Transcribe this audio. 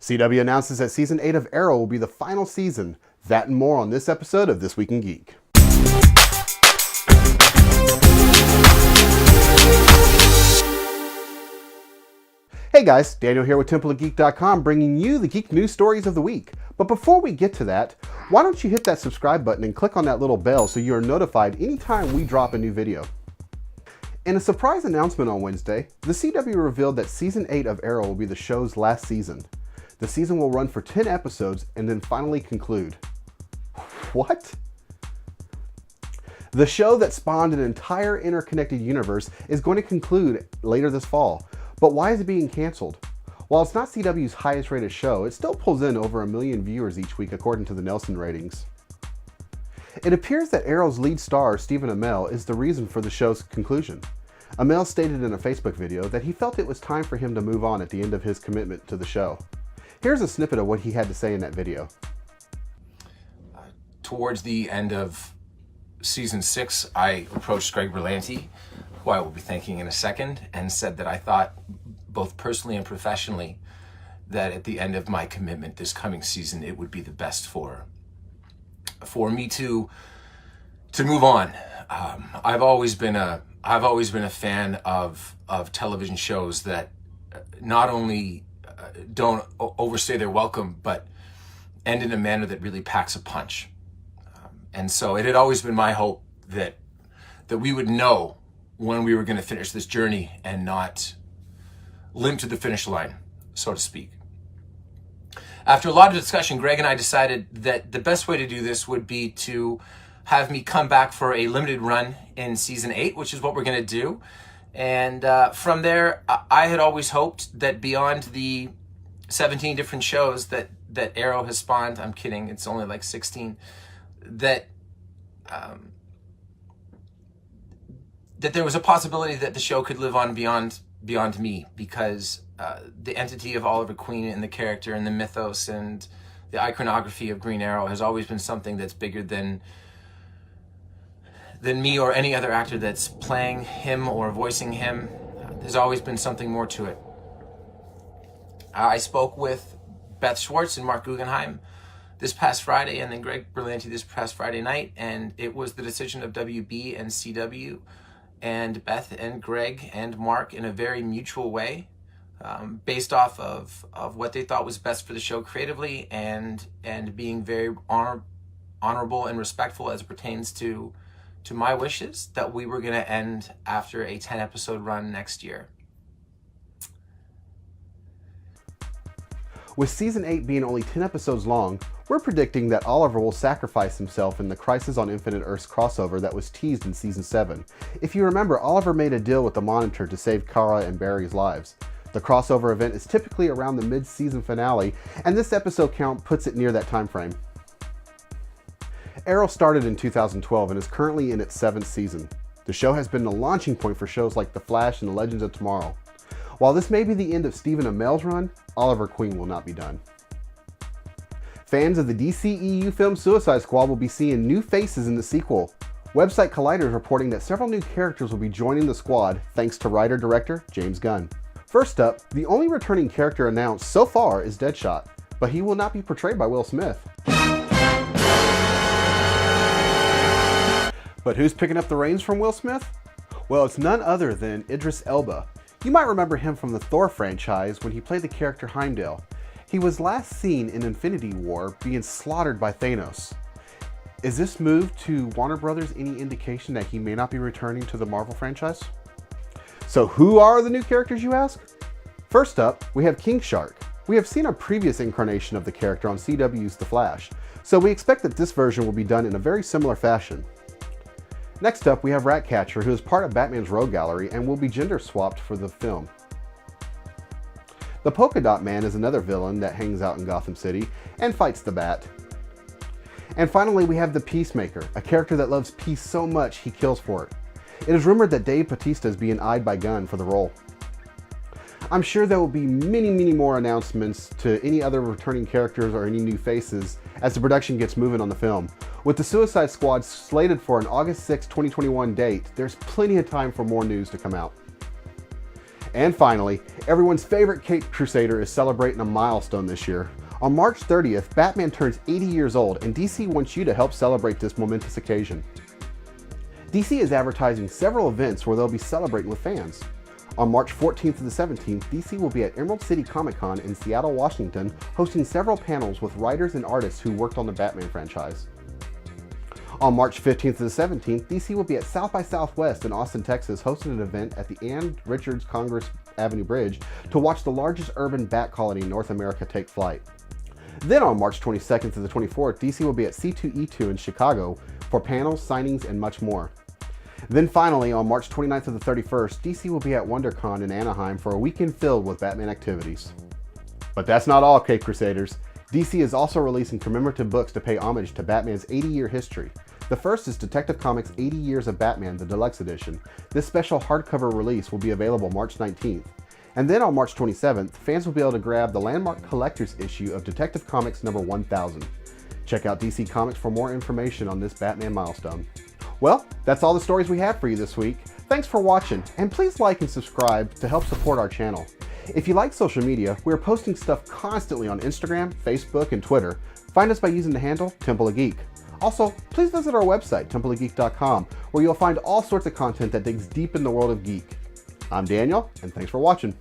CW announces that Season 8 of Arrow will be the final season. That and more on this episode of This Week in Geek. Hey guys, Daniel here with TempleofGeek.com bringing you the geek news stories of the week. But before we get to that, why don't you hit that subscribe button and click on that little bell so you are notified anytime we drop a new video. In a surprise announcement on Wednesday, the CW revealed that Season 8 of Arrow will be the show's last season. The season will run for 10 episodes and then finally conclude. What? The show that spawned an entire interconnected universe is going to conclude later this fall. But why is it being canceled? While it's not CW's highest rated show, it still pulls in over 1 million viewers each week according to the Nielsen ratings. It appears that Arrow's lead star, Stephen Amell, is the reason for the show's conclusion. Amell stated in a Facebook video that he felt it was time for him to move on at the end of his commitment to the show. Here's a snippet of what he had to say in that video. Towards the end of season 6, I approached Greg Berlanti, who I will be thanking in a second, and said that I thought, both personally and professionally, that at the end of my commitment this coming season, it would be the best for me to move on. I've always been a fan of television shows that not only don't overstay their welcome, but end in a manner that really packs a punch. And so it had always been my hope that we would know when we were going to finish this journey and not limp to the finish line, so to speak. After a lot of discussion, Greg and I decided that the best way to do this would be to have me come back for a limited run in season 8, which is what we're going to do. And from there, I had always hoped that beyond the 17 different shows that Arrow has spawned, I'm kidding, it's only like 16, that there was a possibility that the show could live on beyond me, because the entity of Oliver Queen and the character and the mythos and the iconography of Green Arrow has always been something that's bigger than me or any other actor that's playing him or voicing him. There's always been something more to it. I spoke with Beth Schwartz and Mark Guggenheim this past Friday, and then Greg Berlanti this past Friday night, and it was the decision of WB and CW and Beth and Greg and Mark in a very mutual way, based off of what they thought was best for the show creatively, and being very honorable and respectful as it pertains to my wishes, that we were going to end after a 10-episode run next year. With Season 8 being only 10 episodes long, we're predicting that Oliver will sacrifice himself in the Crisis on Infinite Earths crossover that was teased in Season 7. If you remember, Oliver made a deal with the Monitor to save Kara and Barry's lives. The crossover event is typically around the mid-season finale, and this episode count puts it near that time frame. Arrow started in 2012 and is currently in its 7th season. The show has been the launching point for shows like The Flash and The Legends of Tomorrow. While this may be the end of Stephen Amell's run, Oliver Queen will not be done. Fans of the DCEU film Suicide Squad will be seeing new faces in the sequel. Website Collider is reporting that several new characters will be joining the squad thanks to writer-director James Gunn. First up, the only returning character announced so far is Deadshot, but he will not be portrayed by Will Smith. But who's picking up the reins from Will Smith? Well, it's none other than Idris Elba. You might remember him from the Thor franchise when he played the character Heimdall. He was last seen in Infinity War being slaughtered by Thanos. Is this move to Warner Brothers any indication that he may not be returning to the Marvel franchise? So who are the new characters, you ask? First up, we have King Shark. We have seen a previous incarnation of the character on CW's The Flash, so we expect that this version will be done in a very similar fashion. Next up, we have Ratcatcher, who is part of Batman's Rogue Gallery and will be gender swapped for the film. The Polka Dot Man is another villain that hangs out in Gotham City and fights the Bat. And finally, we have the Peacemaker, a character that loves peace so much he kills for it. It is rumored that Dave Bautista is being eyed by Gunn for the role. I'm sure there will be many more announcements to any other returning characters or any new faces as the production gets moving on the film. With the Suicide Squad slated for an August 6, 2021 date, there's plenty of time for more news to come out. And finally, everyone's favorite Caped Crusader is celebrating a milestone this year. On March 30th, Batman turns 80 years old, and DC wants you to help celebrate this momentous occasion. DC is advertising several events where they'll be celebrating with fans. On March 14th to the 17th, DC will be at Emerald City Comic Con in Seattle, Washington, hosting several panels with writers and artists who worked on the Batman franchise. On March 15th to the 17th, DC will be at South by Southwest in Austin, Texas, hosting an event at the Ann Richards Congress Avenue Bridge to watch the largest urban bat colony in North America take flight. Then on March 22nd to the 24th, DC will be at C2E2 in Chicago for panels, signings, and much more. Then finally, on March 29th to the 31st, DC will be at WonderCon in Anaheim for a weekend filled with Batman activities. But that's not all, Caped Crusaders. DC is also releasing commemorative books to pay homage to Batman's 80-year history. The first is Detective Comics 80 Years of Batman, the Deluxe Edition. This special hardcover release will be available March 19th. And then on March 27th, fans will be able to grab the landmark collector's issue of Detective Comics number 1000. Check out DC Comics for more information on this Batman milestone. Well, that's all the stories we have for you this week. Thanks for watching, and please like and subscribe to help support our channel. If you like social media, we're posting stuff constantly on Instagram, Facebook, and Twitter. Find us by using the handle Temple of Geek. Also, please visit our website, templeofgeek.com, where you'll find all sorts of content that digs deep in the world of geek. I'm Daniel, and thanks for watching.